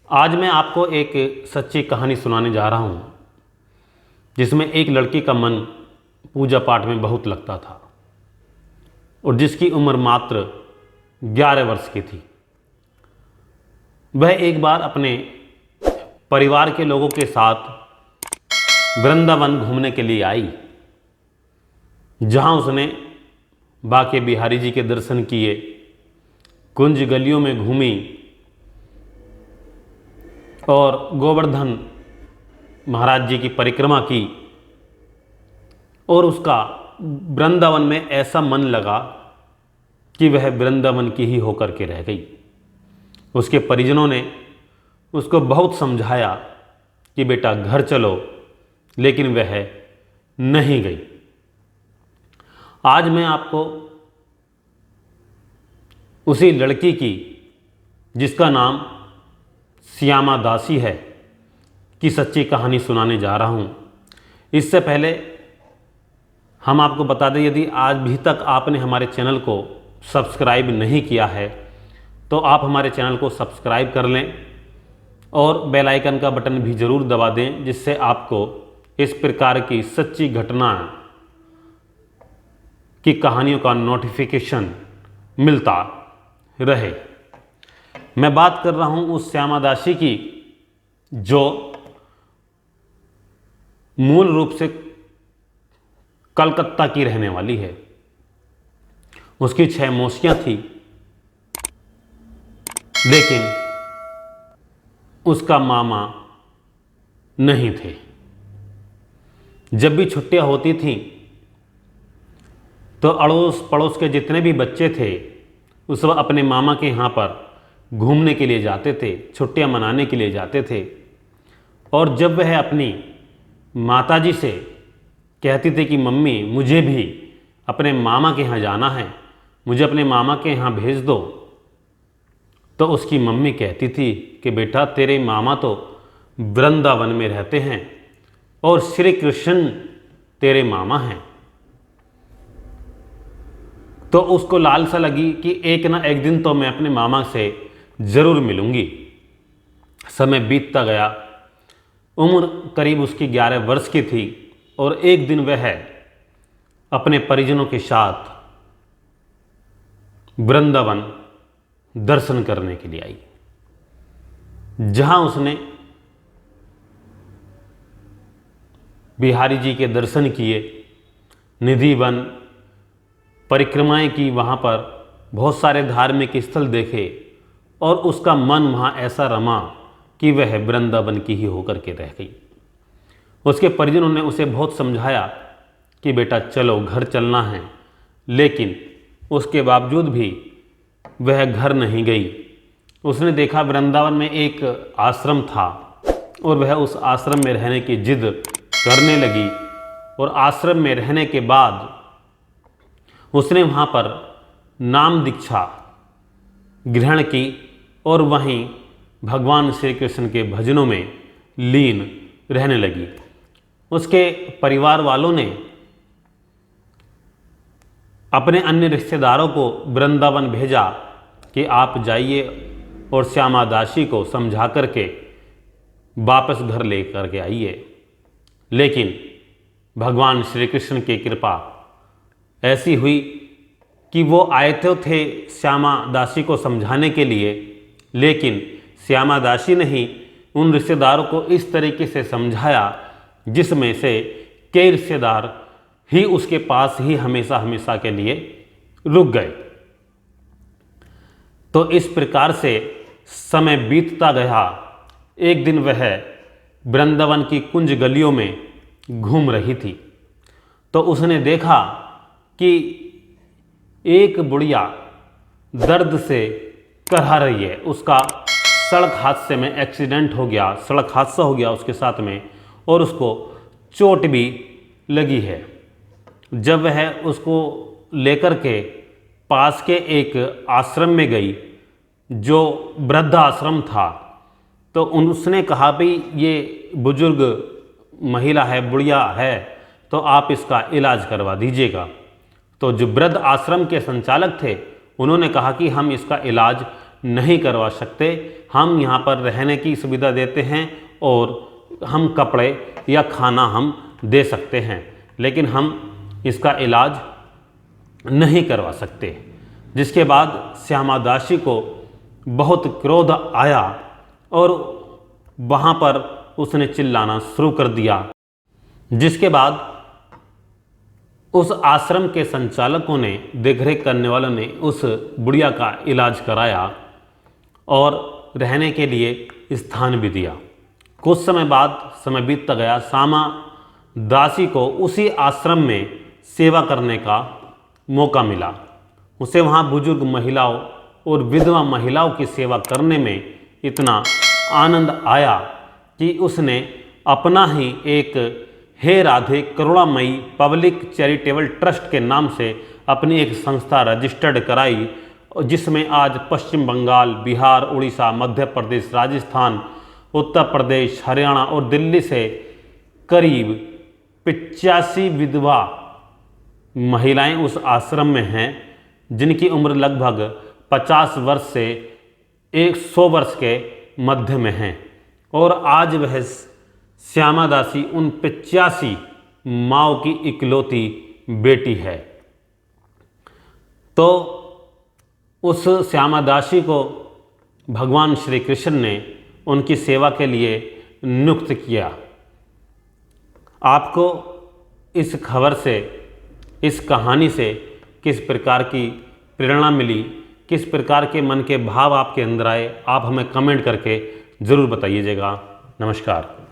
आज मैं आपको एक सच्ची कहानी सुनाने जा रहा हूँ जिसमें एक लड़की का मन पूजा पाठ में बहुत लगता था और जिसकी उम्र मात्र 11 वर्ष की थी। वह एक बार अपने परिवार के लोगों के साथ वृंदावन घूमने के लिए आई, जहाँ उसने बाके बिहारी जी के दर्शन किए, कुंज गलियों में घूमी और गोवर्धन महाराज जी की परिक्रमा की और उसका वृंदावन में ऐसा मन लगा कि वह वृंदावन की ही होकर के रह गई। उसके परिजनों ने उसको बहुत समझाया कि बेटा घर चलो, लेकिन वह नहीं गई। आज मैं आपको उसी लड़की की, जिसका नाम श्यामा दासी है, की सच्ची कहानी सुनाने जा रहा हूँ। इससे पहले हम आपको बता दें, यदि आज भी तक आपने हमारे चैनल को सब्सक्राइब नहीं किया है तो आप हमारे चैनल को सब्सक्राइब कर लें और बेल आइकन का बटन भी ज़रूर दबा दें, जिससे आपको इस प्रकार की सच्ची घटना की कहानियों का नोटिफिकेशन मिलता रहे। मैं बात कर रहा हूं उस श्यामा दासी की जो मूल रूप से कलकत्ता की रहने वाली है। उसकी 6 मौसियां थी, लेकिन उसका मामा नहीं थे। जब भी छुट्टियां होती थीं तो अड़ोस पड़ोस के जितने भी बच्चे थे उस वक्त अपने मामा के यहाँ पर घूमने के लिए जाते थे, छुट्टियां मनाने के लिए जाते थे। और जब वह अपनी माताजी से कहती थी कि मम्मी मुझे भी अपने मामा के यहाँ जाना है, मुझे अपने मामा के यहाँ भेज दो, तो उसकी मम्मी कहती थी कि बेटा तेरे मामा तो वृंदावन में रहते हैं और श्री कृष्ण तेरे मामा हैं। तो उसको लालसा लगी कि एक ना एक दिन तो मैं अपने मामा से ज़रूर मिलूंगी। समय बीतता गया, उम्र करीब उसकी 11 वर्ष की थी और एक दिन वह अपने परिजनों के साथ वृंदावन दर्शन करने के लिए आई, जहां उसने बिहारी जी के दर्शन किए, निधि वन परिक्रमाएं की, वहाँ पर बहुत सारे धार्मिक स्थल देखे और उसका मन वहाँ ऐसा रमा कि वह वृंदावन की ही होकर के रह गई। उसके परिजनों ने उसे बहुत समझाया कि बेटा चलो घर चलना है, लेकिन उसके बावजूद भी वह घर नहीं गई। उसने देखा वृंदावन में एक आश्रम था और वह उस आश्रम में रहने की जिद करने लगी और आश्रम में रहने के बाद उसने वहाँ पर नाम दीक्षा ग्रहण की और वहीं भगवान श्री कृष्ण के भजनों में लीन रहने लगी। उसके परिवार वालों ने अपने अन्य रिश्तेदारों को वृंदावन भेजा कि आप जाइए और श्यामा दासी को समझा करके वापस घर ले करके आइए। लेकिन भगवान श्री कृष्ण की कृपा ऐसी हुई कि वो आए तो थे श्यामा दासी को समझाने के लिए, लेकिन श्यामा दासी ने ही उन रिश्तेदारों को इस तरीके से समझाया जिसमें से कई रिश्तेदार ही उसके पास ही हमेशा हमेशा के लिए रुक गए। तो इस प्रकार से समय बीतता गया। एक दिन वह वृंदावन की कुंज गलियों में घूम रही थी तो उसने देखा कि एक बुढ़िया दर्द से करहा रही है। उसका सड़क हादसे में एक्सीडेंट हो गया, सड़क हादसा हो गया उसके साथ में, और उसको चोट भी लगी है। जब वह उसको लेकर के पास के एक आश्रम में गई जो वृद्ध आश्रम था, तो उसने कहा भाई ये बुजुर्ग महिला है, बुढ़िया है, तो आप इसका इलाज करवा दीजिएगा। तो जो वृद्ध आश्रम के संचालक थे उन्होंने कहा कि हम इसका इलाज नहीं करवा सकते। हम यहाँ पर रहने की सुविधा देते हैं और हम कपड़े या खाना हम दे सकते हैं, लेकिन हम इसका इलाज नहीं करवा सकते। जिसके बाद श्यामा दासी को बहुत क्रोध आया और वहाँ पर उसने चिल्लाना शुरू कर दिया। जिसके बाद उस आश्रम के संचालकों ने, देखरेख करने वालों ने उस बुढ़िया का इलाज कराया और रहने के लिए स्थान भी दिया। कुछ समय बाद समय बीतता गया, श्यामा दासी को उसी आश्रम में सेवा करने का मौका मिला। उसे वहाँ बुजुर्ग महिलाओं और विधवा महिलाओं की सेवा करने में इतना आनंद आया कि उसने अपना ही एक हे राधे करुणामयी पब्लिक चैरिटेबल ट्रस्ट के नाम से अपनी एक संस्था रजिस्टर्ड कराई, जिसमें आज पश्चिम बंगाल, बिहार, उड़ीसा, मध्य प्रदेश, राजस्थान, उत्तर प्रदेश, हरियाणा और दिल्ली से करीब 85 विधवा महिलाएं उस आश्रम में हैं, जिनकी उम्र लगभग 50 वर्ष से 100 वर्ष के मध्य में हैं। और आज वह श्यामा दासी उन 85 माँओं की इकलौती बेटी है। तो उस श्यामा दासी को भगवान श्री कृष्ण ने उनकी सेवा के लिए नियुक्त किया। आपको इस खबर से, इस कहानी से किस प्रकार की प्रेरणा मिली, किस प्रकार के मन के भाव आपके अंदर आए, आप हमें कमेंट करके ज़रूर बताइएगा। नमस्कार।